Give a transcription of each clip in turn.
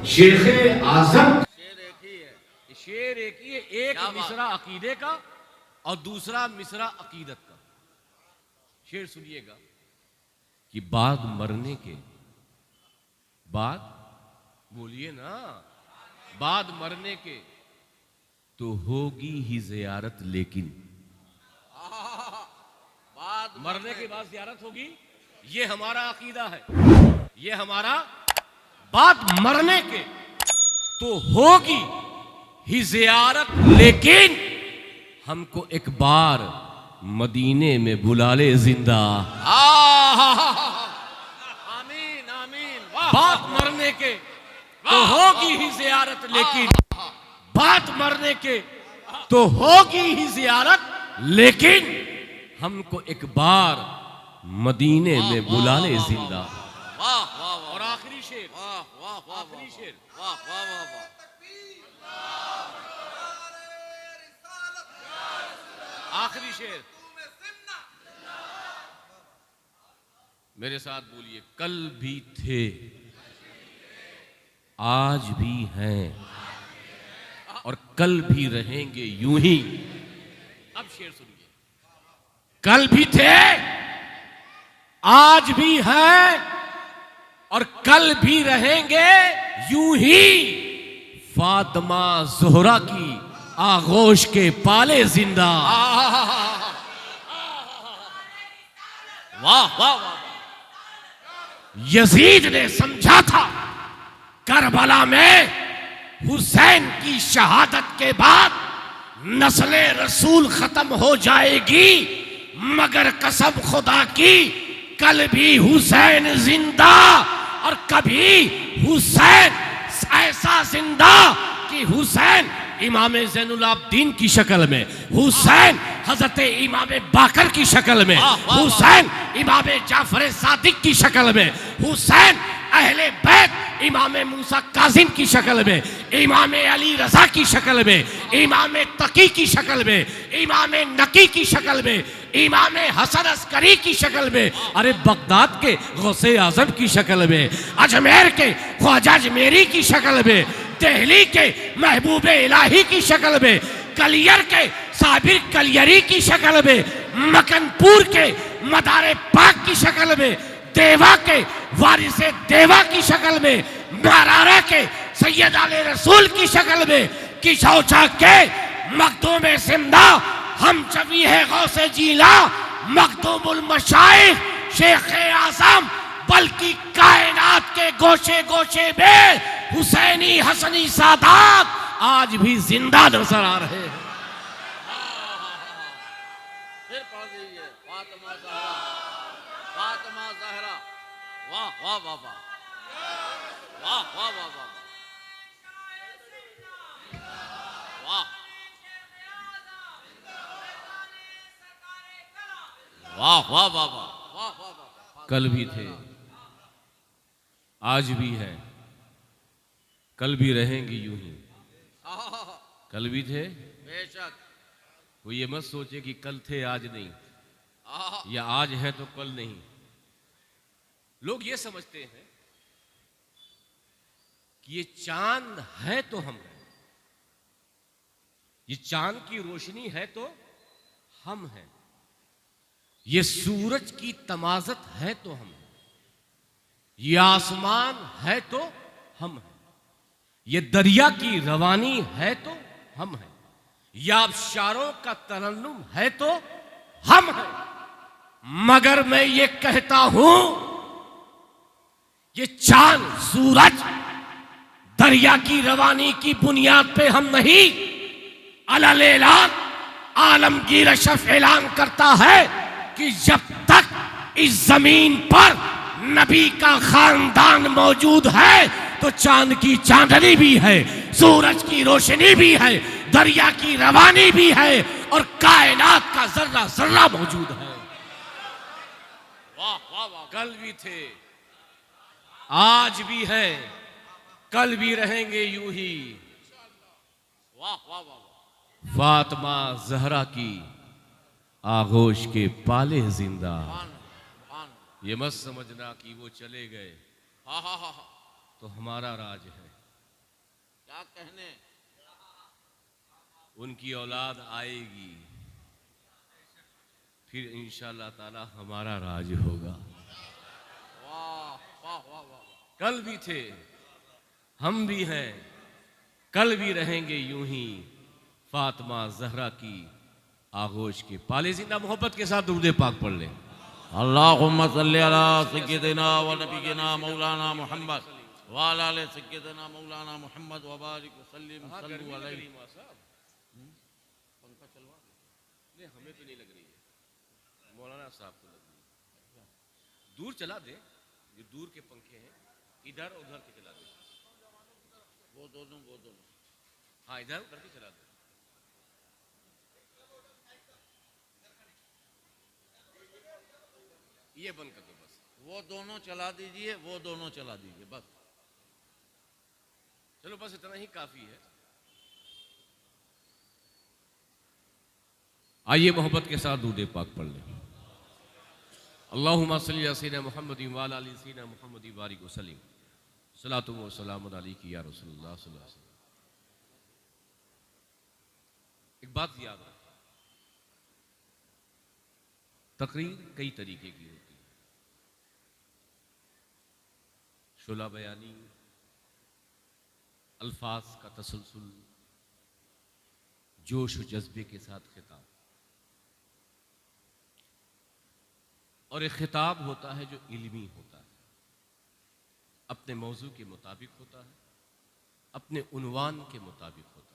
शेर आजम, शेर एक ही है, शेर एक ही है। एक मिसरा अकीदे का और दूसरा मिसरा अकीदत का। शेर सुनिएगा कि बाद मरने के बाद, बोलिए ना, बाद मरने के तो होगी ही जियारत, लेकिन बाद मरने के बाद जियारत होगी। ये हमारा अकीदा है, ये हमारा। बाद मरने के तो होगी ही जियारत, लेकिन हमको एक बार मदीने में बुला ले जिंदा। आमीन आमीन। बाद मरने के तो होगी ही जियारत, लेकिन बाद मरने के तो होगी ही जियारत, लेकिन हमको एक बार मदीने में बुला ले जिंदा। वाह वाह। और आखिरी शेर, वाह वाह वाह, आखिरी शेर, वाह वाह वाह वाह। आखिरी शेर मेरे साथ बोलिए। कल भी थे, आज भी हैं, और कल भी रहेंगे यूं ही। अब शेर सुनिए। कल भी थे, आज भी हैं, और कल भी रहेंगे यूं ही। फातिमा ज़ोहरा की आगोश के पाले जिंदा। वाह वाह वाह। यजीद ने समझा था करबला में हुसैन की शहादत के बाद नस्ले रसूल खत्म हो जाएगी, मगर कसम खुदा की कल भी हुसैन जिंदा। और कभी हुसैन ऐसा जिंदा कि हुसैन इमाम ज़ैनुल आबिदीन की शक्ल में, हुसैन हजरत इमाम बाकर की शक्ल में, हुसैन इमाम जाफर सादिक की शक्ल में, हुसैन अहले बैत इमाम मूसा काजिम की शक्ल में, इमाम अली रजा की शक्ल में, इमाम तकी की शक्ल में, इमाम नकी की शक्ल में, इमाम हसन अस्करी की शक्ल में, अरे बगदाद के गौसे आजम की शक्ल में, अजमेर के ख्वाजा अजमेरी की शक्ल में, दिल्ली के महबूब इलाही की शक्ल में, कलियर के साबिर कलियरी की शक्ल में, मकनपुर के मदारे पाक की शक्ल में, देवा के वारिसे देवा की शक्ल में, मरारा के सैयद आले रसूल की शक्ल में, किशौचा के मखदूम जिंदा हम चवी है गौसे जीला, मखदूमुल मशाइख शेख आजम, बल्कि कायनात के गोशे गोशे में हुसैनी हसनी सादात आज भी जिंदा नजर आ रहे हैं। फिर पढ़ दीजिए फातिमा ज़हरा, फातिमा ज़हरा। वाह वाह वाह वाह, वाह वाह वाह वाह, वाह वाह वाह वाह वाह वाह। कल भी थे, आज भी है, कल भी रहेंगे यूं ही। कल भी थे, बेशक। वो ये मत सोचे कि कल थे आज नहीं, या आज है तो कल नहीं। लोग ये समझते हैं कि ये चांद है तो हम हैं, ये चांद की रोशनी है तो हम हैं, ये सूरज की तमाजत है तो हम हैं, ये आसमान है तो हम हैं, ये दरिया की रवानी है तो हम हैं, या आबशारों का तरन्नुम है तो हम हैं। मगर मैं ये कहता हूं, ये चांद सूरज दरिया की रवानी की बुनियाद पे हम नहीं, अलल ऐलान आलमगीर अशरफ ऐलान करता है कि जब तक इस जमीन पर नबी का खानदान मौजूद है तो चांद की चांदनी भी है, सूरज की रोशनी भी है, दरिया की रवानी भी है, और कायनात का जर्रा जर्रा मौजूद है। वाह वाह वाह। कल भी थे, आज भी है, कल भी रहेंगे यूं ही। वाह वाह वाह। फातिमा ज़हरा की आगोश के पाले जिंदा। ये मत समझना कि वो चले गए तो हमारा राज है। क्या कहने। उनकी औलाद आएगी, फिर इंशाअल्लाह ताला हमारा राज होगा। वाह वाह वाह वाह। कल भी थे, हम भी हैं, कल भी रहेंगे यूं ही। फातिमा जहरा की आगोश के पाले जिंदा मोहब्बत के साथ दुरूद पाक पढ़ लें। अल्लाहुम्मा सल्ली अला सय्यिदिना व नबियिना मौलाना मुहम्मद व अला आलि सय्यिदिना मौलाना मुहम्मद व बारिक व सल्लिम सल्लु अलैहि। पंखा चलवा दे। हमें तो नहीं लग रही है, मौलाना साहब को लग रही है। दूर चला दे, जो दूर के पंखे हैं इधर उधर के चला दे। वो दोनों हाँ, इधर उधर के चला दे। ये बंद कर दो बस। वो दोनों चला दीजिए, वो दोनों चला दीजिए बस। चलो बस इतना ही काफी है। आइए मोहब्बत के साथ दूध पाक पढ़ लें। अल्लाहुम्मा सल्ली अला सय्यिदिना मुहम्मद व अला आलि सय्यिदिना मुहम्मद बारिक व सल्लिम सलातु व सलामुन अलैका या रसूलुल्लाह सल्लल्लाहु अलैहि वसल्लम। एक बात याद रखें, तकरीर कई तरीके की होती है। शुला बयानी, अल्फाज का तसलसल, जोश व जज्बे के साथ खिताब, और एक खिताब होता है जो इल्मी होता है, अपने मौजू के मुताबिक होता है, अपने उन्वान के मुताबिक होता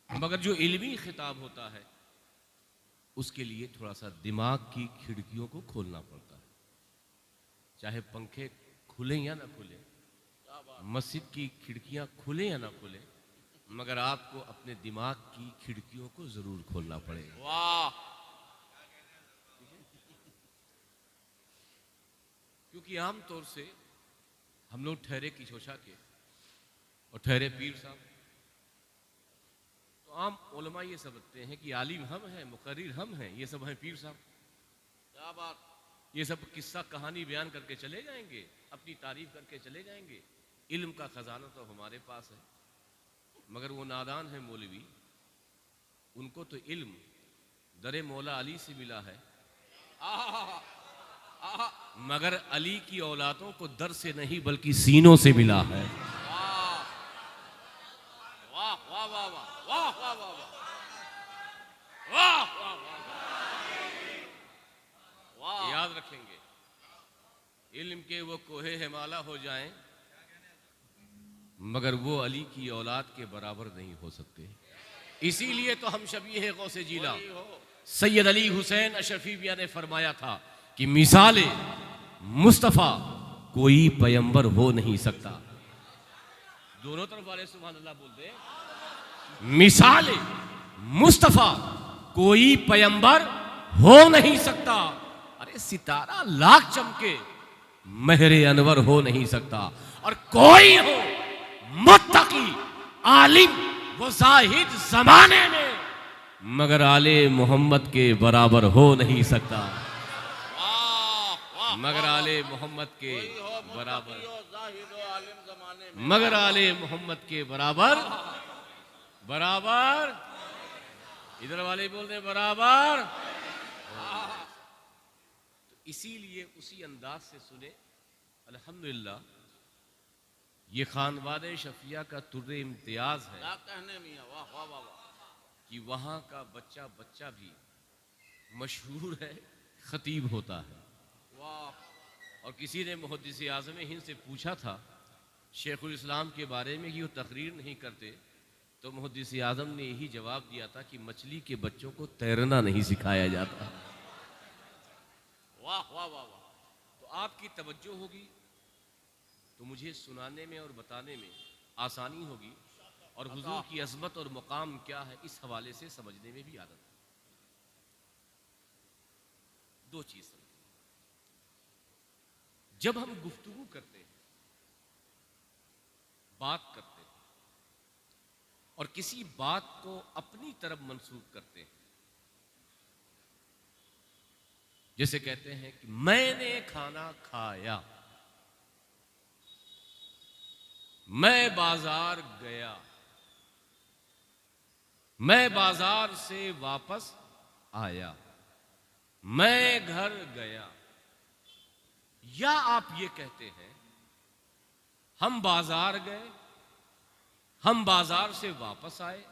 है। मगर जो इल्मी खिताब होता है उसके लिए थोड़ा सा दिमाग की खिड़कियों को खोलना पड़ता है। चाहे पंखे खुले या ना खुले, मस्जिद की खिड़कियां खुले या ना खुले, मगर आपको अपने दिमाग की खिड़कियों को जरूर खोलना पड़ेगा। वाह। क्योंकि आम तौर से हम लोग ठहरे किशोशा के और ठहरे पीर साहब, तो आम उलमा ये समझते हैं कि आलिम हम हैं, मुकर्रिर हम हैं, ये सब हैं पीर साहब। क्या बात। ये सब किस्सा कहानी बयान करके चले जाएंगे, अपनी तारीफ करके चले जाएंगे। इल्म का खजाना तो हमारे पास है, मगर वो नादान है मौलवी, उनको तो इल्म दरे मौला अली से मिला है, मगर अली की औलादों को दर से नहीं बल्कि सीनों से मिला है। वाह वाह वाह वाह वाह वाह वाह वाह वाह। याद रखेंगे, इल्म के वो कोहे हिमाला हो जाएं, मगर वो अली की औलाद के बराबर नहीं हो सकते। इसीलिए तो हम शबीह गौसे जीला सैयद अली हुसैन अशरफी मियां ने फरमाया था कि मिसाल मुस्तफ़ा कोई पैगंबर हो नहीं सकता। दोनों तरफ वाले सुभान अल्लाह बोलते हैं, मिसाल मुस्तफ़ा कोई पैगंबर हो नहीं सकता। अरे सितारा लाख चमके, महरे अनवर हो नहीं सकता। और कोई हो मुत्तकी आलिम वो जाहिद जमाने में, मगर आले मोहम्मद के बराबर हो नहीं सकता। मगर आले मोहम्मद के बराबर, मगर आले मोहम्मद के बराबर, बराबर। इधर वाले बोल रहे बराबर। तो इसीलिए उसी अंदाज से सुने। अल्हम्दुलिल्लाह ये खानवादे शफिया का तुर्रे इम्तियाज है कि वहाँ का बच्चा बच्चा भी मशहूर है, खतीब होता है। और किसी ने मुहद्दिस आज़म हिंद से पूछा था शेखुल इस्लाम के बारे में कि वो तकरीर नहीं करते, तो मुहद्दिस आज़म ने यही जवाब दिया था कि मछली के बच्चों को तैरना नहीं सिखाया जाता। वाह वाह वाह वाह। तो आपकी तवज्जो होगी तो मुझे सुनाने में और बताने में आसानी होगी, और हुजूर की अज़मत और मुकाम क्या है इस हवाले से समझने में भी आदत है। दो चीज़ समझ, जब हम गुफ्तगू करते हैं, बात करते हैं और किसी बात को अपनी तरफ मंसूब करते हैं, जैसे कहते हैं कि मैंने खाना खाया, मैं बाजार गया, मैं बाजार से वापस आया, मैं घर गया। या आप ये कहते हैं हम बाजार गए, हम बाजार से वापस आए,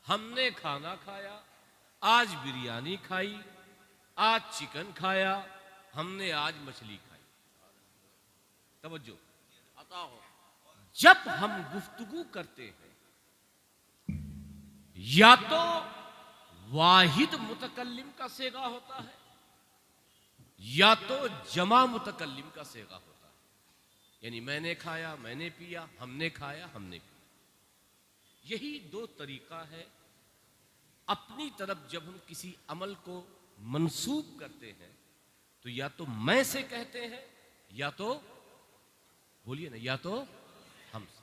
हमने खाना खाया, आज बिरयानी खाई, आज चिकन खाया, हमने आज मछली खाई। तवज्जो, अता हो। जब हम गुफ्तगू करते हैं या तो वाहिद मुतकल्लिम का सेगा होता है या तो जमा मुतकल्लिम का सेगा होता है। यानी मैंने खाया, मैंने पिया, हमने खाया, हमने पिया। यही दो तरीका है। अपनी तरफ जब हम किसी अमल को मंसूब करते हैं तो या तो मैं से कहते हैं या तो, बोलिए ना, या तो हमसे।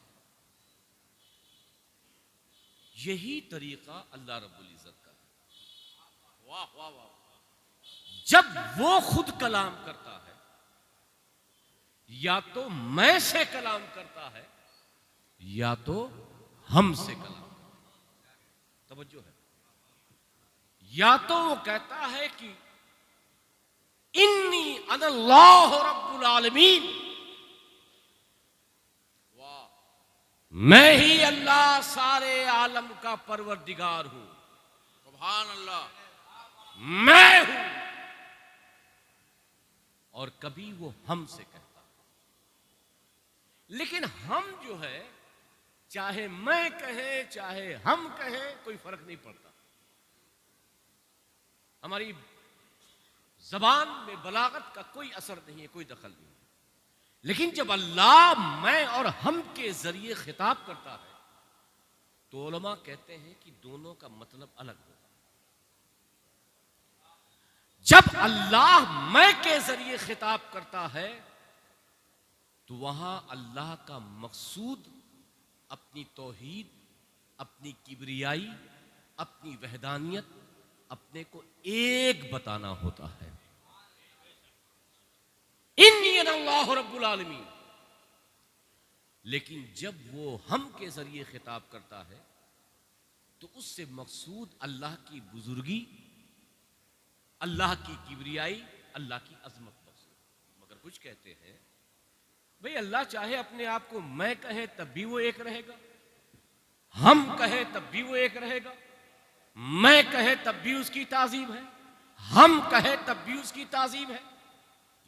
यही तरीका अल्लाह रब्बुल इज्जत का है। वाह वाह वाह। जब वो खुद कलाम करता है या तो मैं से कलाम करता है या तो हमसे कलाम। तवज्जो है। या तो वो कहता है कि इन्नी अनल्लाहु रब्बुल आलमीन, वाह, मैं ही अल्लाह सारे आलम का परवरदिगार हूं, सुभान अल्लाह, मैं हूं। और कभी वो हमसे कहता है। लेकिन हम जो है, चाहे मैं कहे चाहे हम कहे, कोई फर्क नहीं पड़ता। हमारी जबान में बलागत का कोई असर नहीं है, कोई दखल नहीं है। लेकिन जब अल्लाह मैं और हम के जरिए खिताब करता है तो उलमा कहते हैं कि दोनों का मतलब अलग होगा। जब अल्लाह मैं के जरिए खिताब करता है तो वहां अल्लाह का मकसूद अपनी तौहीद, अपनी किबरियाई, अपनी वहदानियत, अपने को एक बताना होता है। इन्नी अल्लाह रब्बुल आलमीन। लेकिन जब वो हम के जरिए खिताब करता है तो उससे मकसूद अल्लाह की बुजुर्गी, अल्लाह की किबरियाई, अल्लाह की अजमत मकसूद। मगर कुछ कहते हैं भाई अल्लाह चाहे अपने आप को मैं कहे तब भी वो एक रहेगा, हम कहे तब भी वो एक रहेगा, मैं कहे तब भी उसकी ताजीम है, हम कहे तब भी उसकी ताजीम है।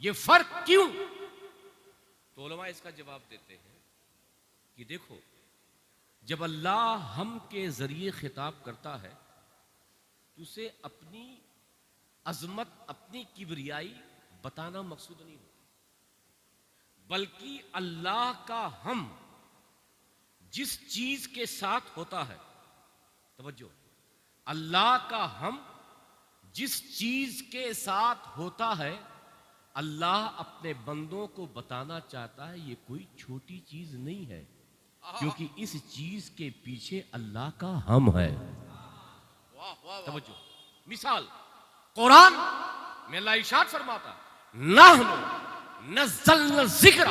ये फर्क क्यों? तो उलमा इसका जवाब देते हैं कि देखो, जब अल्लाह हम के जरिए खिताब करता है तो उसे अपनी अजमत, अपनी किबरियाई बताना मकसूद नहीं होता, बल्कि अल्लाह का हम जिस चीज के साथ होता है, तवज्जो, अल्लाह का हम जिस चीज के साथ होता है, अल्लाह अपने बंदों को बताना चाहता है ये कोई छोटी चीज नहीं है, क्योंकि इस चीज के पीछे अल्लाह का हम है। वाह वाह। तवज्जो, मिसाल कुरान में अल्लाह इरशाद फरमाता नहनु नज़्ज़लना ज़िक्र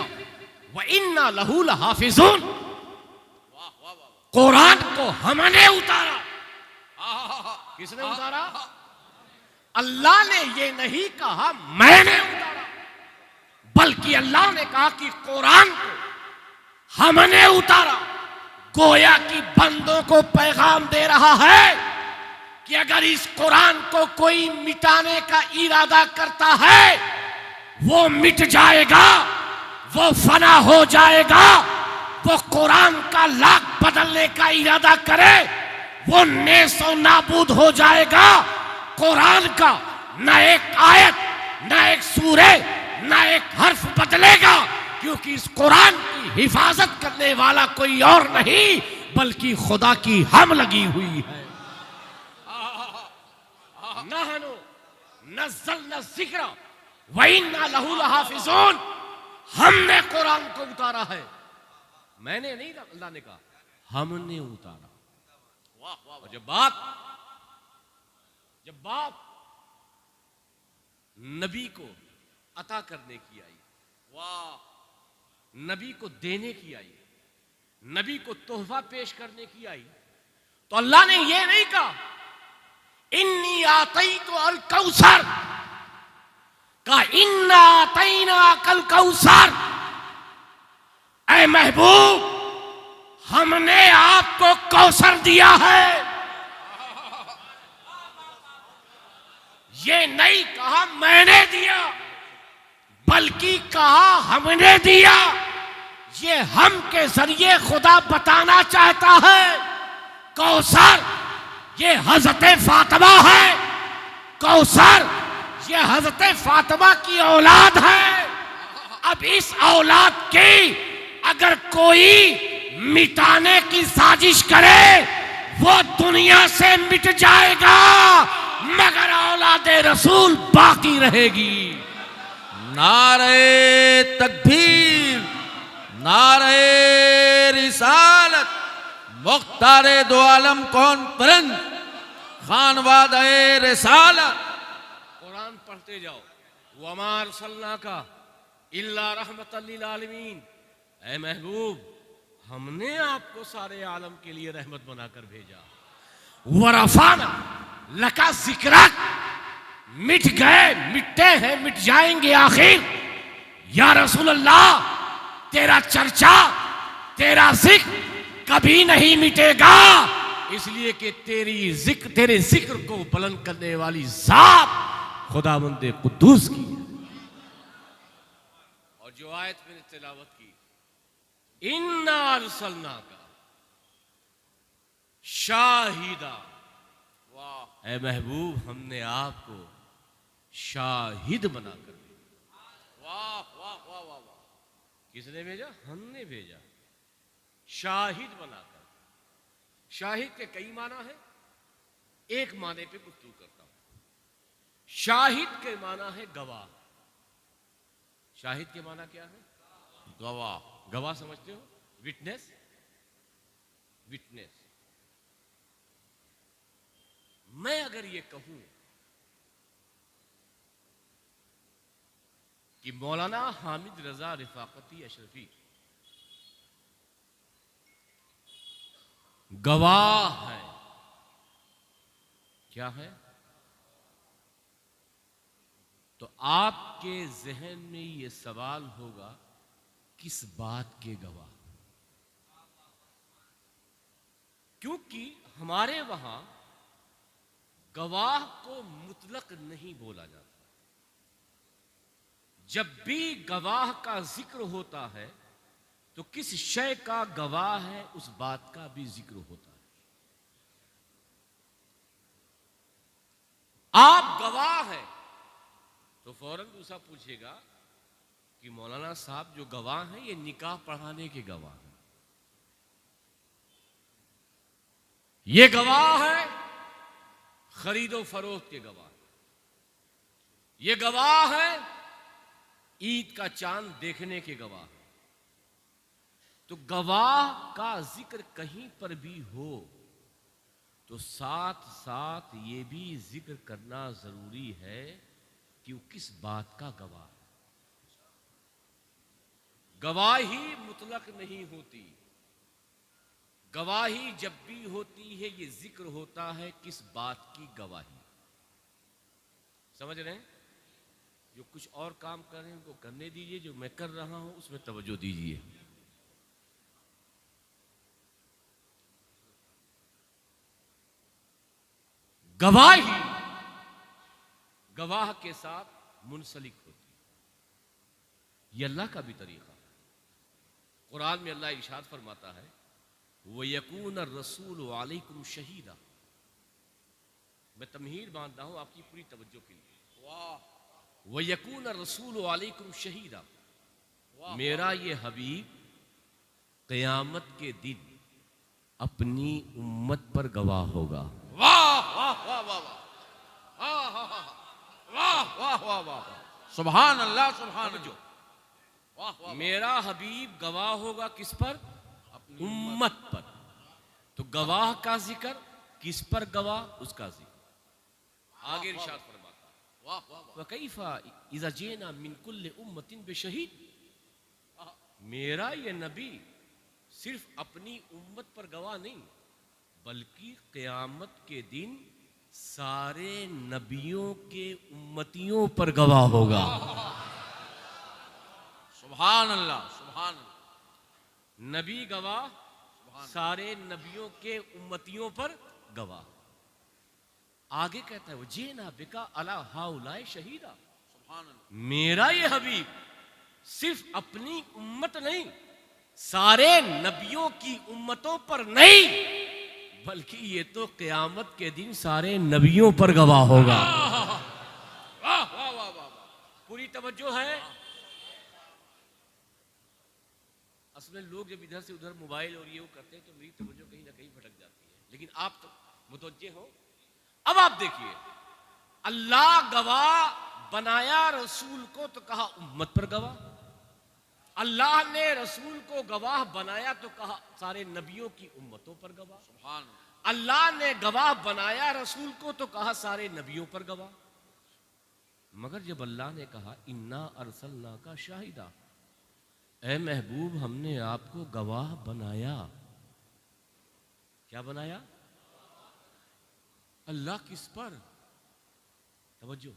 व इन्ना लहू लहाफ़िज़ून। वाह वाह वाह। कुरान को हमने उतारा। किसने उतारा? अल्लाह ने ये नहीं कहा मैंने उतारा, बल्कि अल्लाह ने कहा कि कुरान को हमने उतारा। गोया कि बंदों को पैगाम दे रहा है कि अगर इस कुरान को कोई मिटाने का इरादा करता है वो मिट जाएगा, वो फना हो जाएगा। वो कुरान का लाख बदलने का इरादा करे वो नेस्तो नाबूद हो जाएगा। कुरान का न एक आयत, न एक सूरे, न एक हर्फ बदलेगा, क्योंकि इस कुरान की हिफाजत करने वाला कोई और नहीं बल्कि खुदा की हम लगी हुई है। नहनु नज़्ज़लना ज़िक्र व इन्ना लहू लहाफ़िज़ून। हमने कुरान को उतारा है, मैंने नहीं, अल्लाह ने कहा हमने उतारा। वाह वाह। और जब बात नबी को अता करने की आई, वाह, नबी को देने की आई, नबी को तोहफा पेश करने की आई, तो अल्लाह ने यह नहीं कहा इन्नी आतई तो अल कौसर, कहा इन्ना आतईना कल कौसर। ऐ महबूब, हमने आपको कौसर दिया है। ये नहीं कहा मैंने दिया, बल्कि कहा हमने दिया। ये हम के जरिए खुदा बताना चाहता है कौसर ये हजरत फातिमा है, कौसर ये हजरत फातिमा की औलाद है। अब इस औलाद की अगर कोई मिटाने की साजिश करे वो दुनिया से मिट जाएगा, मगर औलादे रसूल बाकी रहेगी। नारे तकबीर, नारे रिसालत, मुख्तारे दो आलम कॉन्फ्रेंस, खानवादे रिसालत। कुरान पढ़ते जाओ, वमा अरसलनाका इल्ला रहमतल लिल आलमीन। ऐ महबूब, हमने आपको सारे आलम के लिए रहमत बनाकर भेजा। वरफाना लका जिक्रक, मिट गए, मिटते हैं, मिट जाएंगे आखिर। या रसूल अल्लाह, तेरा चर्चा, तेरा जिक्र कभी नहीं मिटेगा, इसलिए कि तेरे जिक्र को बुलंद करने वाली जात खुदावंद कुद्दूस की है। और जो आयत मैंने तिलावत की, इन्ना अरसलनाका शाहिदा, वाह ऐ महबूब, हमने आपको शाहिद बनाकर भेजा। वाह वाह वाह वाह वाह। किसने भेजा? हमने भेजा, शाहिद बनाकर। शाहिद के कई माना है, एक माने पे गुफ्तगू करता हूं। शाहिद के माना है गवाह। शाहिद के माना क्या है? गवाह। गवाह समझते हो? Witness, witness. मैं अगर ये कहूं कि मौलाना हामिद रजा रिफाकती अशरफी गवाह है, क्या है? तो आपके जहन में यह सवाल होगा, किस बात के गवाह? क्योंकि हमारे वहां गवाह को मुतलक नहीं बोला जाता। जब भी गवाह का जिक्र होता है तो किस शय का गवाह है उस बात का भी जिक्र होता है। आप गवाह हैं तो फौरन दूसरा पूछेगा कि मौलाना साहब जो गवाह हैं ये निकाह पढ़ाने के गवाह हैं, ये गवाह है खरीदो फरोख्त के गवाह, ये गवाह है ईद का चांद देखने के गवाह। तो गवाह का जिक्र कहीं पर भी हो तो साथ साथ ये भी जिक्र करना जरूरी है कि वो किस बात का गवाह है। गवाही मुतलक नहीं होती, गवाही जब भी होती है ये जिक्र होता है किस बात की गवाही। समझ रहे हैं? जो कुछ और काम कर रहे हैं उनको करने दीजिए, जो मैं कर रहा हूं उसमें तवज्जो दीजिए। गवाही गवाह के साथ मुंसलिक होती है। यह अल्लाह का भी तरीका है। कुरान में अल्लाह इरशाद फरमाता है, वयकून रसूल अलैकुम शहीदा। मैं तमहीद बांधता हूं आपकी पूरी तवज्जो के लिए। वाह। वयकून रसूल अलैकुम शहीदा, मेरा ये हबीब क़यामत के दिन अपनी उम्मत पर गवाह होगा। वाह वाह वाह वाह वाह वाह वाह वाह वाह, सुभान अल्लाह, सुभान अल्लाह। वाह वाह। मेरा हबीब गवाह होगा किस पर? अपनी उम्मत पर। तो गवाह का जिक्र किस पर गवाह? उसका जिक्र। आगे इरशाद फरमाता, वाह वाह वाह। वकैफा इज़ा जीना मिन कुल्लि उम्मतिन बिशहीद। मेरा ये नबी सिर्फ अपनी उम्मत पर गवाह नहीं, बल्कि क़यामत के दिन सारे नबियों के उम्मतियों पर गवाह होगा। सुभान अल्लाह, सुभान अल्लाह। नबी गवाह, सारे नबियों के उम्मतियों पर गवाह। आगे कहता है वो जे ना बिका अला हाउलाए शहीदा, सुभान अल्लाह। मेरा ये हबीब सिर्फ अपनी उम्मत नहीं, सारे नबियों की उम्मतों पर नहीं, बल्कि ये तो क़यामत के दिन सारे नबियों पर गवाह होगा। वाह वाह वाह वाह। पूरी तवज्जो है। असल में लोग जब इधर से उधर मोबाइल और ये वो करते हैं तो मेरी तवज्जो कहीं ना कहीं भटक जाती है, लेकिन आप तो मुतवज्जे हो। अब आप देखिए, अल्लाह गवाह बनाया रसूल को तो कहा उम्मत पर गवाह, अल्लाह ने रसूल को गवाह बनाया तो कहा सारे नबियों की उम्मतों पर गवाह। सुभान। अल्लाह ने गवाह बनाया रसूल को तो कहा सारे नबियों पर गवाह। मगर जब अल्लाह ने कहा इन्ना अरसलना का शाहिदा, ए महबूब हमने आपको गवाह बनाया, क्या बनाया? अल्लाह किस पर? तवज्जो,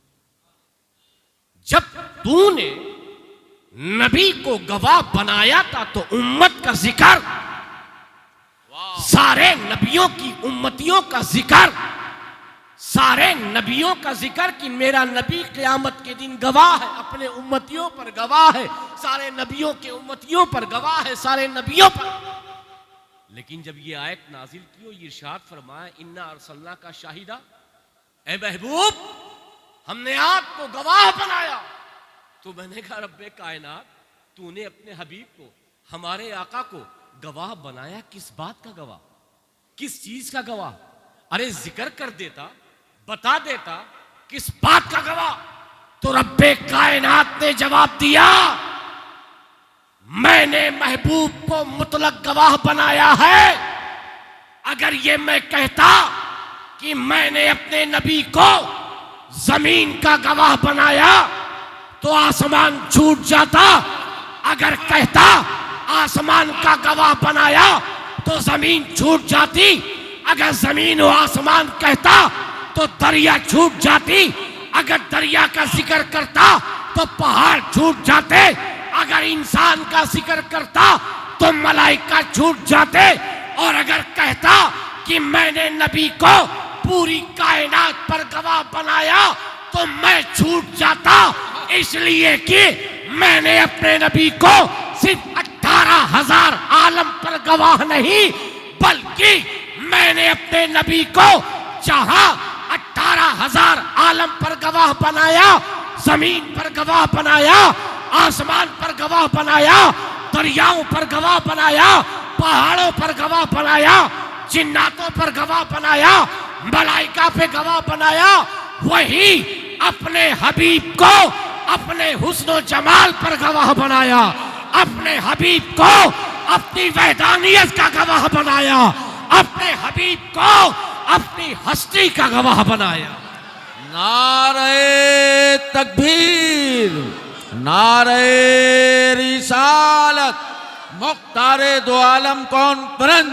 जब तूने नबी को गवाह बनाया था तो उम्मत का जिक्र, सारे नबियों की उम्मतियों का जिक्र, सारे नबियों का जिक्र कि मेरा नबी क़यामत के दिन गवाह है, अपने उम्मतियों पर गवाह है, सारे नबियों के उम्मतियों पर गवाह है, सारे नबियों पर। लेकिन जब ये आयत नाजिल की और इरशाद फरमाया इन्ना अरसलना का शाहिदा, ए महबूब हमने आपको गवाह बनाया, तो मैंने कहा रब्बे कायनात, तूने अपने हबीब को, हमारे आका को गवाह बनाया किस बात का गवाह, किस चीज का गवाह? अरे जिक्र कर देता, बता देता किस बात का गवाह। तो रब्बे कायनात ने जवाब दिया, मैंने महबूब को मुतलक गवाह बनाया है। अगर ये मैं कहता कि मैंने अपने नबी को जमीन का गवाह बनाया तो आसमान छूट जाता, अगर कहता आसमान का गवाह बनाया तो जमीन छूट जाती, अगर जमीन और आसमान कहता तो दरिया छूट जाती, अगर दरिया का जिक्र करता तो पहाड़ छूट जाते, अगर इंसान का जिक्र करता तो मलाइका छूट जाते, और अगर कहता कि मैंने नबी को पूरी कायनात पर गवाह बनाया तो मैं छूट जाता, इसलिए कि मैंने अपने नबी को सिर्फ 18,000 आलम पर गवाह नहीं, बल्कि मैंने अपने नबी को जहां 18,000 आलम पर गवाह बनाया, जमीन पर गवाह बनाया, आसमान पर गवाह बनाया, दरियाओं पर गवाह बनाया, पहाड़ों पर गवाह बनाया, जिन्नातों पर गवाह बनाया, मलाइका पे गवाह बनाया, वही अपने हबीब को अपने हुस्न जमाल पर गवाह बनाया, अपने हबीब को अपनी वहदानियत का गवाह बनाया, अपने हबीब को अपनी हस्ती का गवाह बनाया। नारे तकबीर, नारे रिसालत, मुख्तारे दो आलम कॉन्फ्रेंस,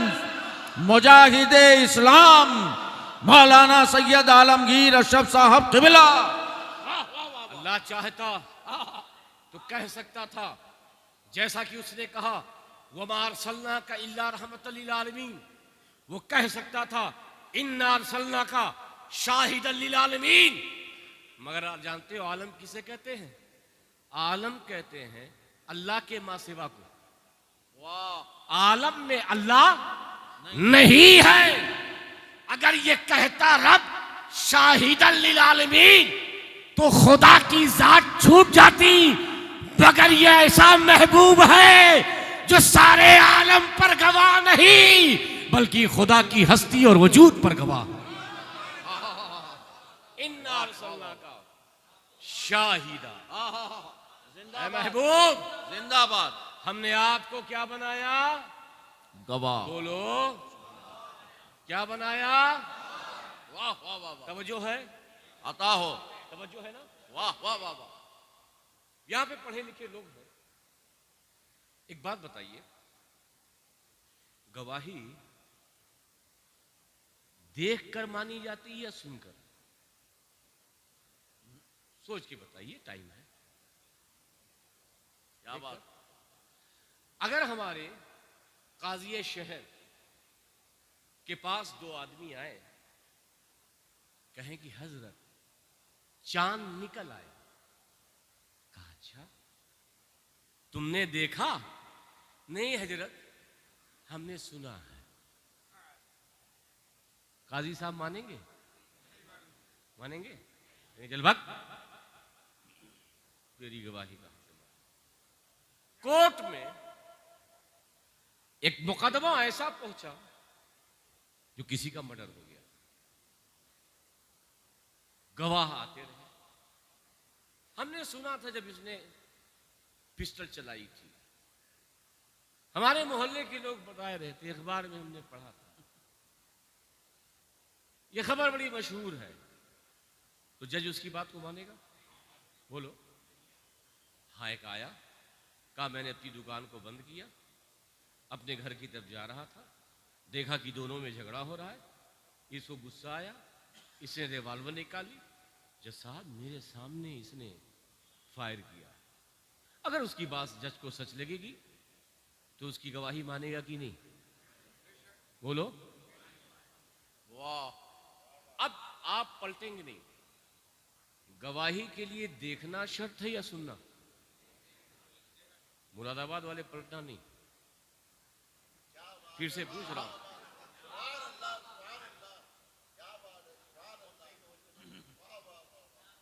मुजाहिदे इस्लाम मौलाना सैयद आलमगीर अशरफ साहब क़िबला। अल्लाह चाहता तो कह सकता था, जैसा कि उसने कहा वमा अरसलना का इल्ला रहमतल लिल आलमीन, वो कह सकता था इन्ना अरसलना का शाहिदन लिल आलमीन। मगर आप जानते हो आलम किसे कहते हैं? आलम कहते हैं अल्लाह के मां सिवा को। आलम में अल्लाह नहीं है। अगर ये कहता रब शाहिदन लिल आलमीन तो खुदा की जात छूट जाती, मगर ये ऐसा महबूब है जो सारे आलम पर गवाह नहीं, बल्कि खुदा की हस्ती और वजूद पर गवाह। इन्ना अरसलना का शाहिदा, महबूब जिंदाबाद। हमने आपको क्या बनाया? गवाह। बोलो क्या बनाया? वाह वाह वाह वाह। तवज्जो है? अता हो। तवज्जो है ना? वाह वाह वाह वाह। यहां पे पढ़े लिखे लोग हैं। एक बात बताइए, गवाही देखकर मानी जाती है या सुनकर? सोच के बताइए, टाइम है। क्या बात। अगर हमारे काजी शहर के पास दो आदमी आए, कहें कि हजरत चांद निकल आया, कहा अच्छा तुमने देखा? नहीं हजरत, हमने सुना है। काजी साहब मानेंगे? मानेंगे? नहीं, चल भाग, तेरी गवाही का। कोर्ट में एक मुकदमा ऐसा पहुंचा जो किसी का मर्डर हो गया। गवाह आते रहे। हमने सुना था जब इसने पिस्टल चलाई थी, हमारे मोहल्ले के लोग बताए रहे थे, अखबार में हमने पढ़ा था, यह खबर बड़ी मशहूर है। तो जज उसकी बात को मानेगा? बोलो। हाँ, एक आया, कहा मैंने अपनी दुकान को बंद किया, अपने घर की तरफ जा रहा था, देखा कि दोनों में झगड़ा हो रहा है, इसको गुस्सा आया, इसने रिवॉल्वर निकाली, जज साहब मेरे सामने इसने फायर किया। अगर उसकी बात जज को सच लगेगी तो उसकी गवाही मानेगा कि नहीं? बोलो। वाह। अब आप पलटेंगे नहीं। गवाही के लिए देखना शर्त है या सुनना? मुरादाबाद वाले पलटना नहीं। फिर से पूछ रहा हूं,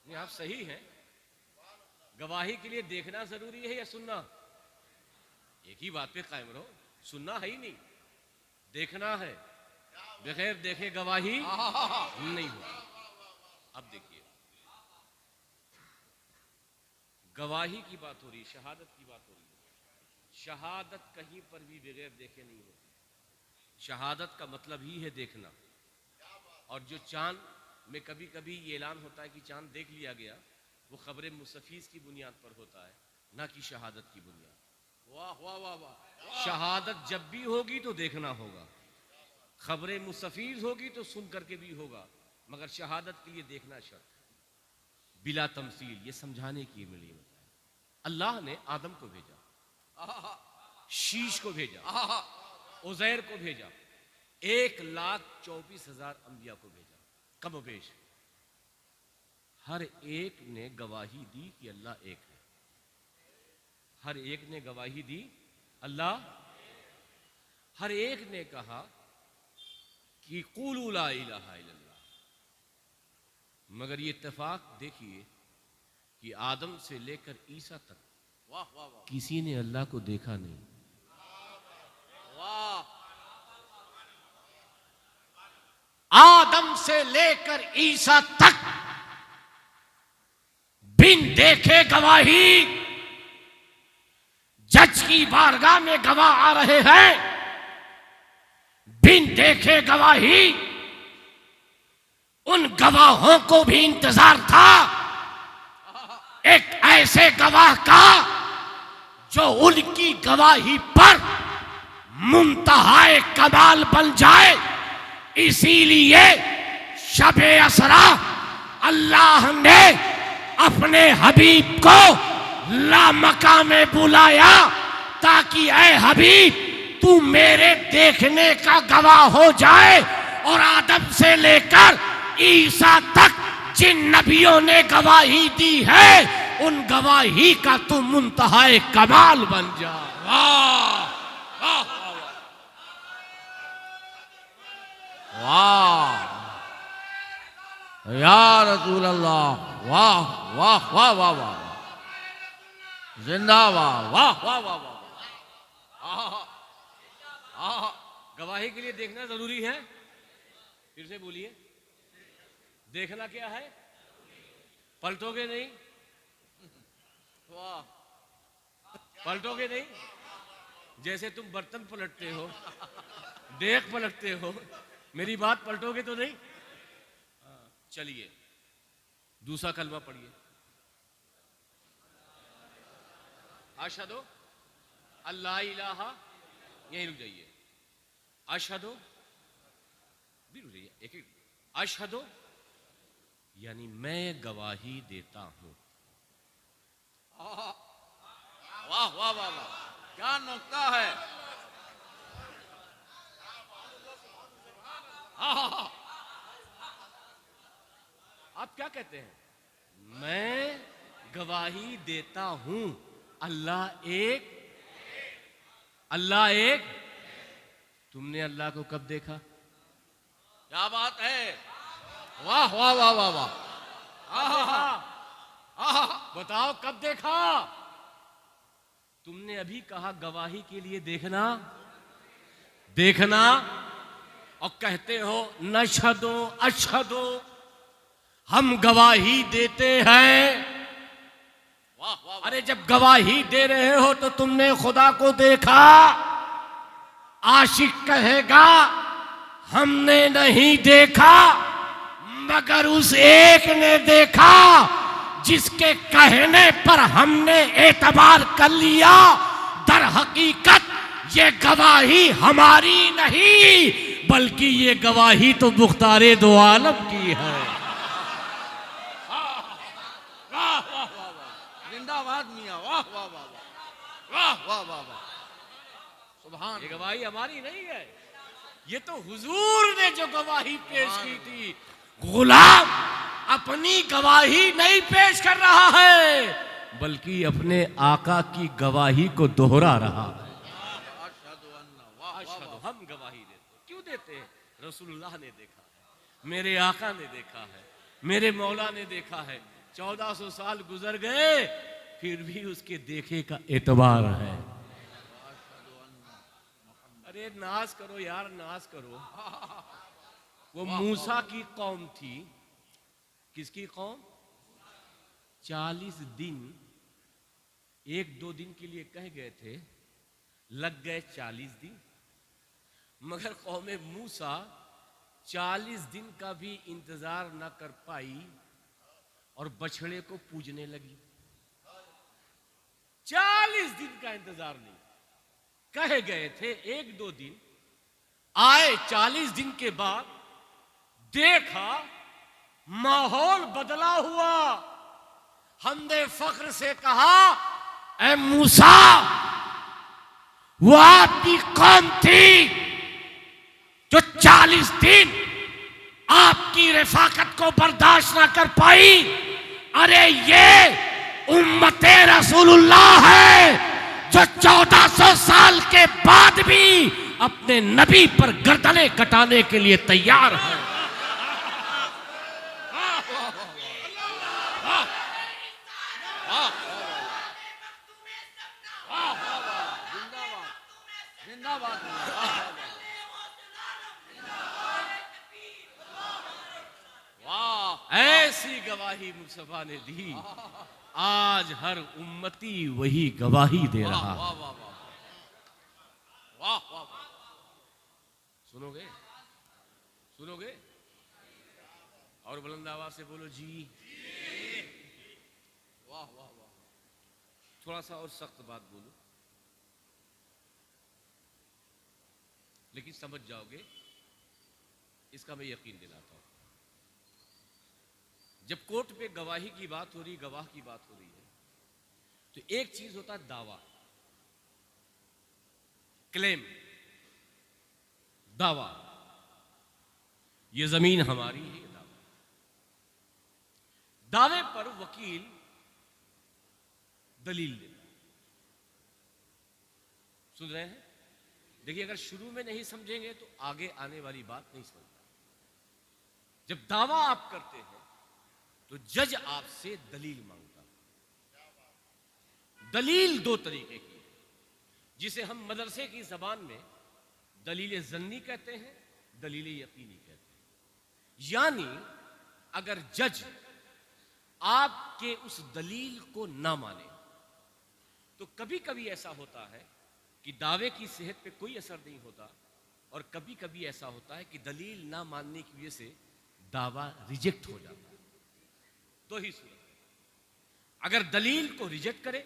नहीं आप सही हैं। गवाही के लिए देखना जरूरी है या सुनना? एक ही बात पे कायम रहो, सुनना है ही नहीं, देखना है। बगैर देखे गवाही नहीं होती। अब देखिए, गवाही की बात हो रही, शहादत की बात हो रही है। शहादत कहीं पर भी बगैर देखे नहीं होती। शहादत का मतलब ही है देखना। और जो चांद में कभी कभी ये ऐलान होता है कि चांद देख लिया गया, वो खबरें मुस्तफीज की बुनियाद पर होता है, ना कि शहादत की बुनियाद। वाह वाह वाह वाह। शहादत जब भी होगी तो देखना होगा, खबरें मुस्तफीज होगी तो सुन करके भी होगा, मगर शहादत के लिए देखना शर्त है, बिला तमसील। ये समझाने की मिली अल्लाह ने आदम को भेजा, शीश को भेजा, उज़ैर को भेजा, 1,24,000 अंबिया को भेजा, कम बेश। हर एक ने गवाही दी कि अल्लाह एक है। हर एक ने गवाही दी अल्लाह। हर एक ने कहा कि क़ुलू ला इलाहा इल्लल्लाह। मगर ये इत्तेफाक देखिए कि आदम से लेकर ईसा तक वाह वाह वाह किसी ने अल्लाह को देखा नहीं। वाह। आदम से लेकर ईसा तक बिन देखे गवाही। जज की बारगाह में गवाह आ रहे हैं, बिन देखे गवाही। उन गवाहों को भी इंतजार था एक ऐसे गवाह का जो उनकी गवाही पर मुंतहाए कमाल बन जाए। इसीलिए शबे असरा अल्लाह ने अपने हबीब को लामका में बुलाया ताकि ऐ हबीब तू मेरे देखने का गवाह हो जाए। और आदम से लेकर ईसा तक जिन नबियों ने गवाही दी है, उन गवाही का तू मुंतहाए कमाल बन जा। वाह वाह या रसूल अल्लाह। वाह वाह वाह वाह वाह, जिंदाबाद। वाह वाह वाह वाह। गवाही के लिए देखना जरूरी है। फिर से बोलिए, देखना क्या है? पलटोगे नहीं? वाह, पलटोगे नहीं? जैसे तुम बर्तन पलटते हो, देख पलटते हो, मेरी बात पलटोगे तो नहीं? चलिए दूसरा कलमा पढ़िए। अशहदु अल्ला इलाहा, यहीं रुक जाइए। अशहदु एक एक अशहदु यानी मैं गवाही देता हूं। वाह वाह वाह वाह, क्या नुक्ता है। आप क्या कहते हैं? मैं गवाही देता हूं अल्लाह एक, अल्लाह एक। तुमने अल्लाह को कब देखा? क्या बात है, वाह वाह वाह वाह वाह। बताओ कब देखा? तुमने अभी कहा गवाही के लिए देखना, देखना, और कहते हो नशहदु अशहदु, हम गवाही देते हैं। वाह वाह। अरे जब गवाही दे रहे हो तो तुमने खुदा को देखा? आशिक कहेगा हमने नहीं देखा, मगर उस एक ने देखा जिसके कहने पर हमने एतबार कर लिया। दर हकीकत ये गवाही हमारी नहीं, बल्कि ये गवाही तो मुख्तारे दो आलम की है। वाह वाह वाह वाह, जिंदाबाद मियां, वाह वाह वाह वाह वाह वाह वाह। सुभान। ये गवाही हमारी नहीं है, ये तो हुजूर ने जो गवाही पेश की थी। गुलाम अपनी गवाही नहीं पेश कर रहा है, बल्कि अपने आका की गवाही को दोहरा रहा है। हम गवाही देते, क्यों देते हैं? रसूलुल्लाह ने देखा है, मेरे आका ने देखा है, मेरे मौला ने देखा है। 1400 साल गुजर गए, फिर भी उसके देखे का एतबार है। अरे नाज करो यार, नाज करो। वो मूसा की कौम थी। किसकी कौम? 40 दिन, 1-2 दिन के लिए कह गए थे, लग गए 40 दिन। मगर कौम मूसा 40 दिन का भी इंतजार न कर पाई और बछड़े को पूजने लगी। 40 दिन का इंतजार नहीं, कह गए थे 1-2 दिन, आए 40 दिन के बाद, देखा माहौल बदला हुआ। हमने फख्र से कहा ऐ मूसा, वो आपकी कौम थी जो 40 दिन आपकी रफाकत को बर्दाश्त ना कर पाई। अरे ये उम्मते रसूलुल्लाह है जो 1400 साल के बाद भी अपने नबी पर गर्दनें कटाने के लिए तैयार है। ऐसी गवाही मुस्तफा ने दी, आज हर उम्मती वही गवाही दे रहा है। वाह वाह। सुनोगे? सुनोगे? और बुलंद आवाज से बोलो जी। वाह वाह वाह। थोड़ा सा और सख्त बात बोलो, लेकिन समझ जाओगे, इसका मैं यकीन दिलाता हूं। जब कोर्ट पे गवाही की बात हो रही, गवाह की बात हो रही है, तो एक चीज होता है दावा, क्लेम, दावा, ये जमीन हमारी है, दावा। दावे पर वकील दलील देता है। सुन रहे हैं? देखिए, अगर शुरू में नहीं समझेंगे तो आगे आने वाली बात नहीं समझ। जब दावा आप करते हैं तो जज आपसे दलील मांगता है। दलील 2 तरीके की है, जिसे हम मदरसे की जबान में दलील जन्नी कहते हैं, दलील यकीनी कहते हैं। यानी अगर जज आपके उस दलील को ना माने तो कभी कभी ऐसा होता है कि दावे की सेहत पे कोई असर नहीं होता, और कभी कभी ऐसा होता है कि दलील ना मानने की वजह से दावा रिजेक्ट हो जाता है। तो ही सूरत, अगर दलील को रिजेक्ट करे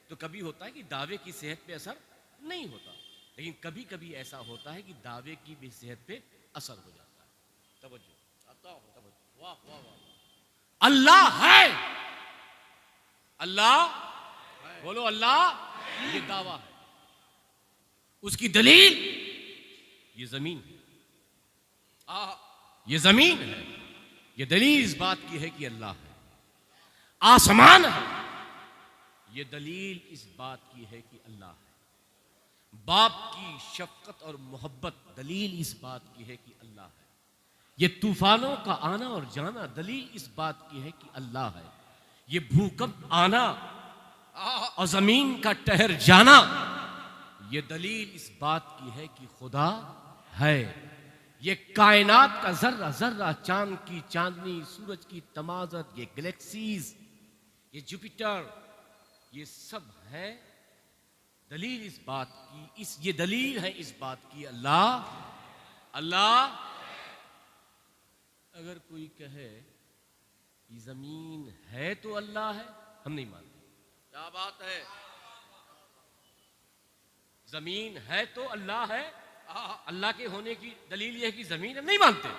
तो कभी होता है कि दावे की सेहत पे असर नहीं होता, लेकिन कभी कभी ऐसा होता है कि दावे की भी सेहत पे असर हो जाता है। तवज्जो, तवज्जो। वाह वाह वाह। अल्लाह है, अल्लाह, बोलो अल्लाह, ये दावा है। उसकी दलील ये जमीन है, ये जमीन है। ये दलील इस बात की है कि अल्लाह है। आसमान है, ये दलील इस बात की है कि अल्लाह है। बाप की शफकत और मोहब्बत दलील इस बात की है कि अल्लाह है। ये तूफानों का आना और जाना दलील इस बात की है कि अल्लाह है। ये भूकंप आना और जमीन का टहर जाना, ये दलील इस बात की है कि खुदा है। ये कायनात का जर्रा जर्रा, चांद की चांदनी, सूरज की तमाजत, ये गैलेक्सीज, ये जुपिटर, ये सब है दलील इस बात की, ये दलील है इस बात की अल्लाह, अल्लाह। अगर कोई कहे कि जमीन है तो अल्लाह है, हम नहीं मानते। क्या बात है। जमीन है तो अल्लाह है, अल्लाह के होने की दलील यह है कि जमीन, हम नहीं मानते।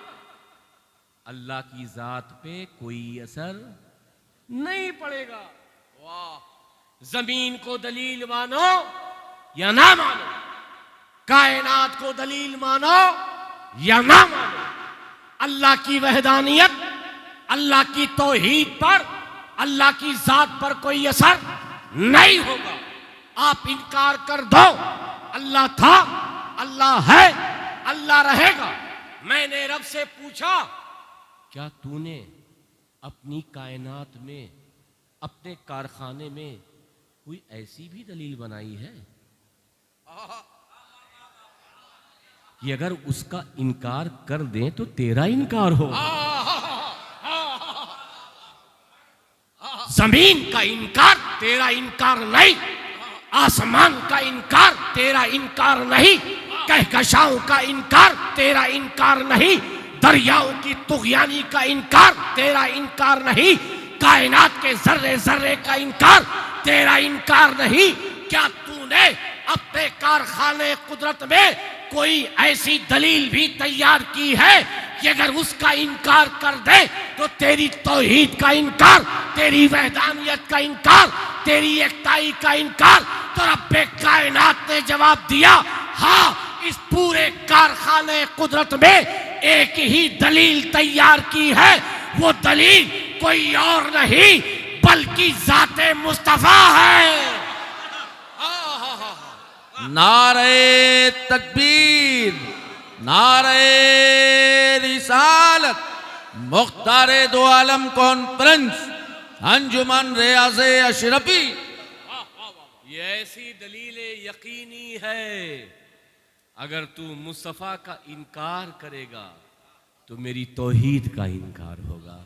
अल्लाह की जात पे कोई असर नहीं पड़ेगा। वाह। जमीन को दलील मानो या ना मानो, कायनात को दलील मानो या ना मानो, अल्लाह की वहदानियत, अल्लाह की तौहीद पर, अल्लाह की जात पर कोई असर नहीं होगा। आप इनकार कर दो, अल्लाह था, अल्लाह है, अल्लाह रहेगा। मैंने रब से पूछा, क्या तूने अपनी कायनात में, अपने कारखाने में कोई ऐसी भी दलील बनाई है कि अगर उसका इनकार कर दें तो तेरा इनकार हो? जमीन का इनकार तेरा इनकार नहीं, आसमान का इनकार तेरा इनकार नहीं, कहकशाओं का इनकार तेरा इनकार नहीं, दरियाओं की तुगयानी का इनकार तेरा इनकार नहीं, कायनात के जर्रे जर्रे का इनकार तेरा इनकार नहीं। क्या तूने अपने कारखाने कुदरत में कोई ऐसी दलील भी तैयार की है कि अगर उसका इनकार कर दे तो तेरी तौहीद का इनकार, तेरी वहदानियत का इनकार, तेरी एकताई का इनकार? तो रब्बे कायनात ने जवाब दिया, हाँ, इस पूरे कारखाने कुदरत में एक ही दलील तैयार की है। वो दलील कोई और नहीं बल्कि जाते मुस्तफा है। नारे तकबीर, नारे रिसालत, मुख्तारे दो आलम कॉन्फ्रेंस, अंजुमन रियाज़े अशरफी। ये ऐसी दलील यकीनी है, अगर तू मुस्तफा का इनकार करेगा तो मेरी तौहीद का इनकार होगा,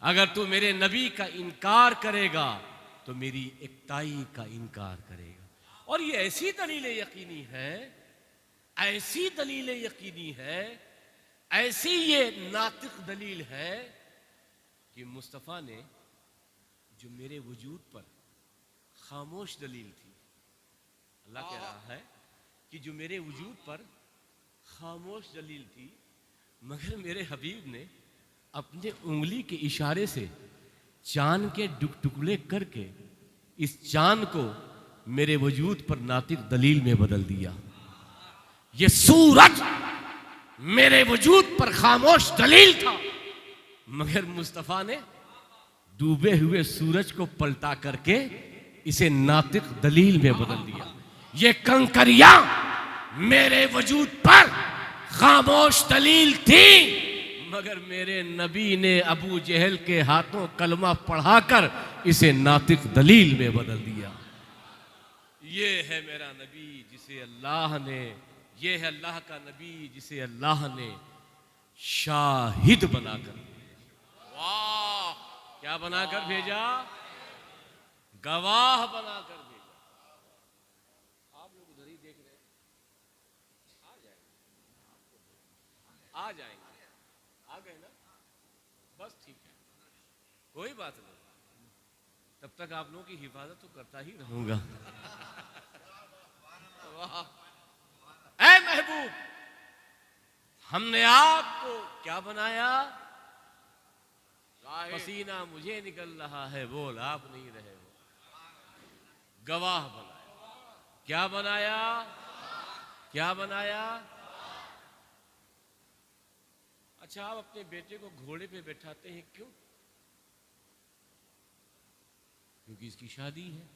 अगर तू मेरे नबी का इनकार करेगा तो मेरी एकताई का इनकार करेगा। और ये ऐसी दलील यकीनी है, ऐसी दलील यकीनी है, ऐसी ये नातिक दलील है कि मुस्तफ़ा ने जो मेरे वजूद पर खामोश दलील थी, अल्लाह कह रहा है कि जो मेरे वजूद पर खामोश दलील थी, मगर मेरे हबीब ने अपने उंगली के इशारे से चांद के टुकड़े करके इस चांद को मेरे वजूद पर नातिक दलील में बदल दिया। ये सूरज मेरे वजूद पर खामोश दलील था, मगर मुस्तफा ने डूबे हुए सूरज को पलटा करके इसे नातिक दलील में बदल दिया। ये कंकरियां मेरे वजूद पर खामोश दलील थी, मगर मेरे नबी ने अबू जहल के हाथों कलमा पढ़ाकर इसे नातिक दलील में बदल दिया। ये है मेरा नबी जिसे अल्लाह ने, ये है अल्लाह का नबी जिसे अल्लाह ने शाहिद बनाकर, वाह, क्या बनाकर भेजा? गवाह बनाकर भेजा। आप लोग उधर ही देख रहे हैं, आ जाएंगे, आ जाएंगे, आ गए ना, बस ठीक है, कोई बात नहीं, तब तक आप लोगों की हिफाजत तो करता ही रहूंगा। महबूब, हमने आपको क्या बनाया? पसीना मुझे निकल रहा है, बोल आप नहीं रहे हो। गवाह बनाया। क्या बनाया? क्या बनाया? अच्छा, आप अपने बेटे को घोड़े पे बैठाते हैं, क्यों? क्योंकि इसकी शादी है।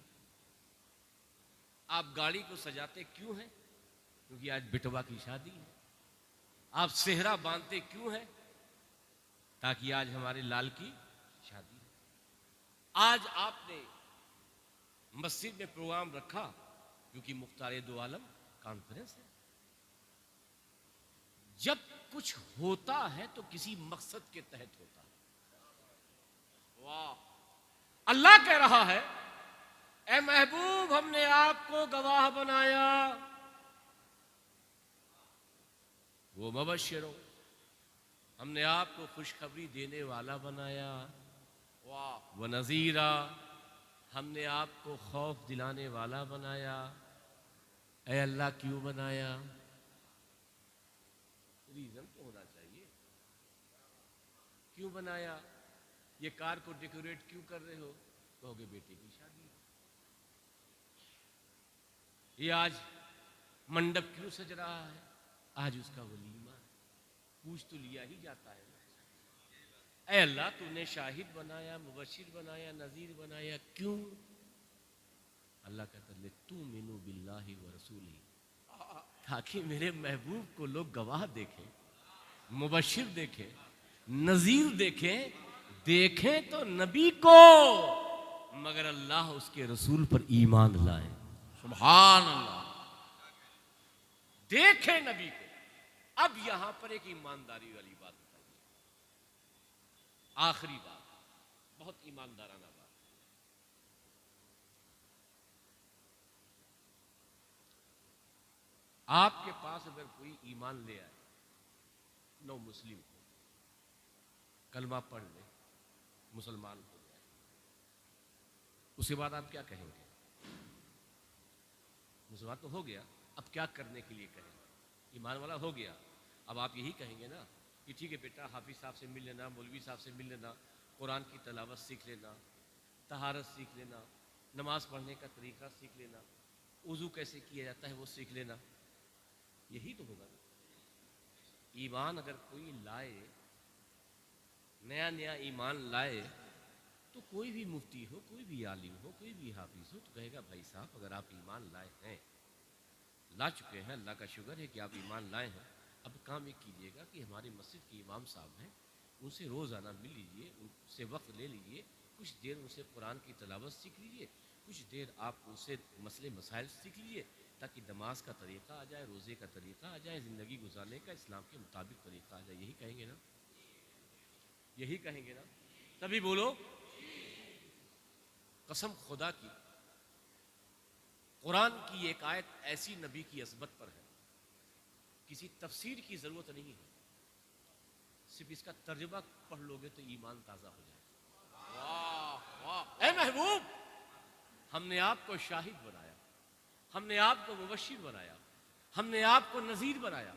आप गाड़ी को सजाते क्यों हैं? क्योंकि आज बिटवा की शादी है। आप सेहरा बांधते क्यों है? ताकि आज हमारे लाल की शादी है। आज आपने मस्जिद में प्रोग्राम रखा क्योंकि मुख्तार दो आलम कॉन्फ्रेंस है। जब कुछ होता है तो किसी मकसद के तहत होता है। वाह! अल्लाह कह रहा है, ए महबूब, हमने आपको गवाह बनाया। वो मुबश्शिरो, हमने आपको खुशखबरी देने वाला बनाया। वाह! व नज़ीरा, हमने आपको खौफ दिलाने वाला बनाया। ऐ अल्लाह, क्यों बनाया? रीजन तो होना चाहिए। क्यों बनाया? ये कार को डेकोरेट क्यों कर रहे हो? कहोगे बेटे की शादी है। ये आज मंडप क्यों सज रहा है? आज उसका वलीमा है। पूछ तो लिया ही जाता है। ऐ अल्लाह, तूने शाहिद बनाया, मुबश्शिर बनाया, नज़ीर बनाया, क्यों? अल्लाह कहता है, तू मिनु बिल्लाहि व रसूली, ताकि मेरे महबूब को लोग गवाह देखें, मुबश्शिर देखें, नज़ीर देखें। देखें तो नबी को, मगर अल्लाह उसके रसूल पर ईमान लाए। सुभान अल्लाह। देखें नबी को। अब यहां पर एक ईमानदारी वाली बात बताइए, आखिरी बात, बहुत ईमानदाराना बात। आपके पास अगर कोई ईमान ले आए, नो मुस्लिम को, कलमा पढ़ ले, मुसलमान हो जाए, उसके बाद आप क्या कहेंगे? मुसलमान तो हो गया, अब क्या करने के लिए कहेंगे? ईमान वाला हो गया, अब आप यही कहेंगे ना कि ठीक है बेटा, हाफिज साहब से मिल लेना, मौलवी साहब से मिल लेना, कुरान की तलावत सीख लेना, तहारत सीख लेना, नमाज पढ़ने का तरीका सीख लेना, वुज़ू कैसे किया जाता है वो सीख लेना। यही तो होगा ना। ईमान अगर कोई लाए, नया नया ईमान लाए, तो कोई भी मुफ्ती हो, कोई भी आलिम हो, कोई भी हाफिज हो, तो कहेगा भाई साहब, अगर आप ईमान लाए हैं, ला चुके हैं, अल्लाह का शुक्र है कि आप ईमान लाए हैं, अब काम ये कीजिएगा कि हमारे मस्जिद के इमाम साहब हैं, उनसे रोज़ाना मिल लीजिए, उनसे वक्त ले लीजिए, कुछ देर उनसे कुरान की तलावत सीख लीजिए, कुछ देर आप उनसे मसले मसाइल सीख लीजिए, ताकि नमाज का तरीका आ जाए, रोज़े का तरीका आ जाए, ज़िंदगी गुजारने का इस्लाम के मुताबिक तरीका आ जाए। यही कहेंगे ना? यही कहेंगे ना? तभी बोलो। कसम खुदा की, कुरान की एक आयत ऐसी नबी की अज़मत पर है, किसी तफसीर की ज़रूरत नहीं है, सिर्फ इसका तर्जुमा पढ़ लोगे तो ईमान ताज़ा हो जाए। वाह वाह! ऐ महबूब, हमने आपको शाहिद बनाया, हमने आपको मुबश्शिर बनाया, हमने आपको नज़ीर बनाया,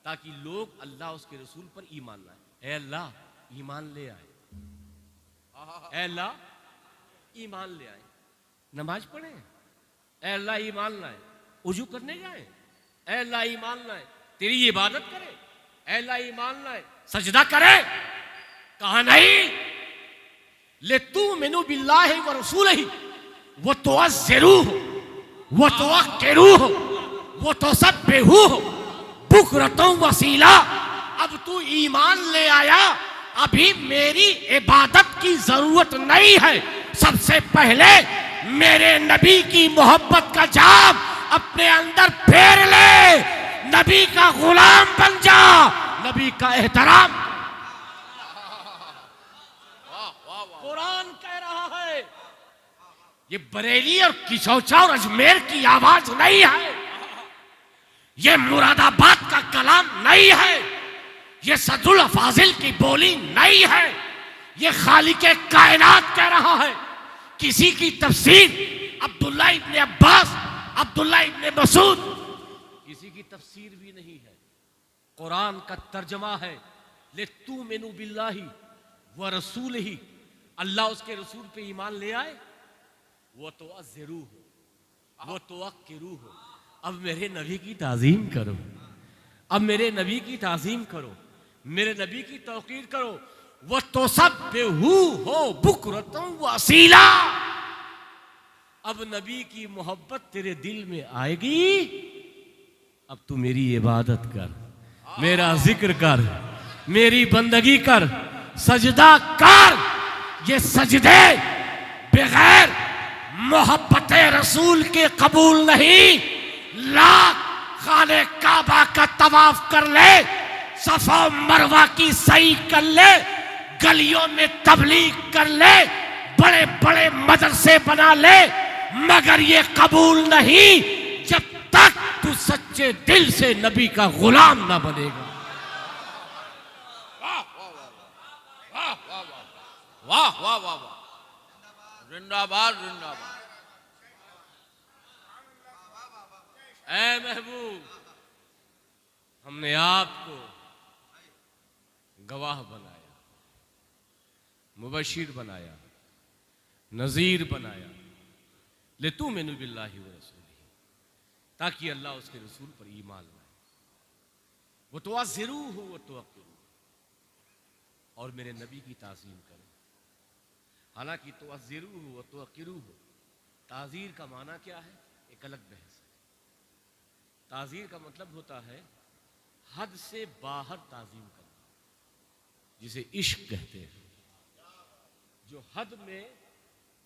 ताकि लोग अल्लाह उसके रसूल पर ईमान लाए। ऐ अल्लाह, ईमान ले आए। ऐ अल्लाह, ईमान ले आए, नमाज पढ़े। ऐ अल्लाह, ईमान लाए, वुजू करने जाए। ऐ अल्लाह, ईमान लाए, तेरी इबादत करे। ऐ अल्लाह, ईमान लाए, सजदा करे। कहा नहीं, ले तू मिनु बिल्लाहि व रसूलिही व तुअज़्ज़िरूहु व तुवक्किरूहु व तुसब्बिहूहु बुक्रतन व असीला। अब तू ईमान ले आया, अभी मेरी इबादत की जरूरत नहीं है। सबसे पहले मेरे नबी की मोहब्बत का जाम अपने अंदर फेर ले, नबी का गुलाम बन जा, नबी का एहतराम। कुरान कह रहा है, ये बरेली और किशौचा और अजमेर की आवाज नहीं है, ये मुरादाबाद का कलाम नहीं है, ये सदुल फाजिल की बोली नहीं है, ये खालिके कायनात कह रहा है। किसी की तफसीर अब्दुल्ला इब्ने अब्बास, अब्दुल्ला इब्ने मसूद, किसी की तफसीर भी नहीं है। कुरान का तर्जमा है ले तू मेनू बिल्लाही व रसूल ही, अल्लाह उसके रसूल पे ईमान ले आए, वो तो अज़रू हो, वो तो अक्किरू हो। अब मेरे नबी की ताज़ीम करो, अब मेरे नबी की ताज़ीम करो, मेरे नबी की तौकीर करो। वो तो सब बेहू हो बुकरतों व असीला। अब नबी की मोहब्बत तेरे दिल में आएगी, अब तू मेरी इबादत कर, मेरा जिक्र कर, मेरी बंदगी कर, सजदा कर। ये सजदे बगैर मोहब्बत रसूल के कबूल नहीं। लाख खाने काबा का तवाफ कर ले, सफा मरवा की सही कर ले, गलियों में तबलीग कर ले, बड़े बड़े मदरसे बना ले, मगर ये कबूल नहीं जब तक तू सच्चे दिल से नबी का गुलाम ना बनेगा। वाह वाह वाह वाह, जिंदाबाद जिंदाबाद। ऐ महबूब, हमने आपको गवाह बनाया, मुबशिर बनाया, नजीर बनाया, ले तू मेनू बिल्लाहि व रसूलिही, ताकि अल्लाह उसके रसूल पर ईमान लाए। वो तो अज़रू हो, वो तो अक्किरू, और मेरे नबी की ताज़ीम करो। हालांकि तो अज़रू हो, वो तो अक्किरू हो, ताज़ीर का माना क्या है एक अलग बहस है। ताज़ीर का मतलब होता है हद से बाहर ताज़ीम करना, जिसे इश्क कहते हैं। जो हद में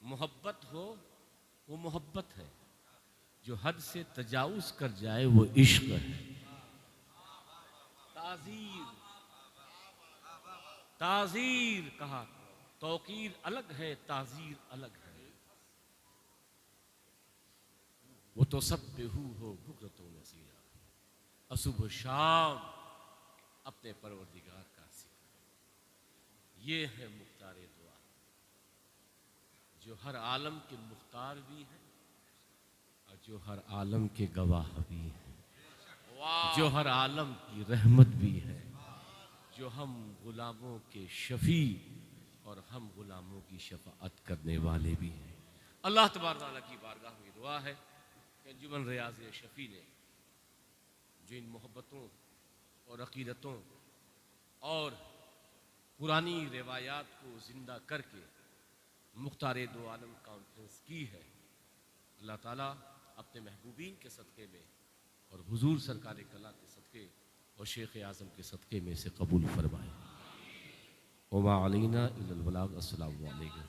मोहब्बत हो वो मोहब्बत है, जो हद से तजाउज कर जाए वो इश्क है। ताज़ीर, ताज़ीर कहा, तौकीर अलग है, ताज़ीर अलग है। वो तो सब बेहू हो बुकरतों नसीरा, असुबह शाम अपने परवरदिगार का जिक्र। ये है मुख्तार दुआ, जो हर आलम के मुख्तार भी है और जो हर आलम के गवाह भी है, जो हर आलम की रहमत भी है, जो हम गुलामों के शफी और हम गुलामों की शफाअत करने वाले भी हैं। अल्लाह तबारक व तआला की बारगाह में दुआ है कि अंजुमन रियाज़ शफी ने जो इन मोहब्बतों और अकीदतों और पुरानी रिवायात को ज़िंदा करके मुख्तार दो आलम कॉन्फ्रेंस की है, अल्लाह ताला अपने महबूबीन के सदक़े में और हुजूर सरकार कला के सदक़े और शेख आज़म के सदक़े में से कबूल फरमाए। वमा अलैना इल्लल बलाग। अस्सलामु अलैकुम।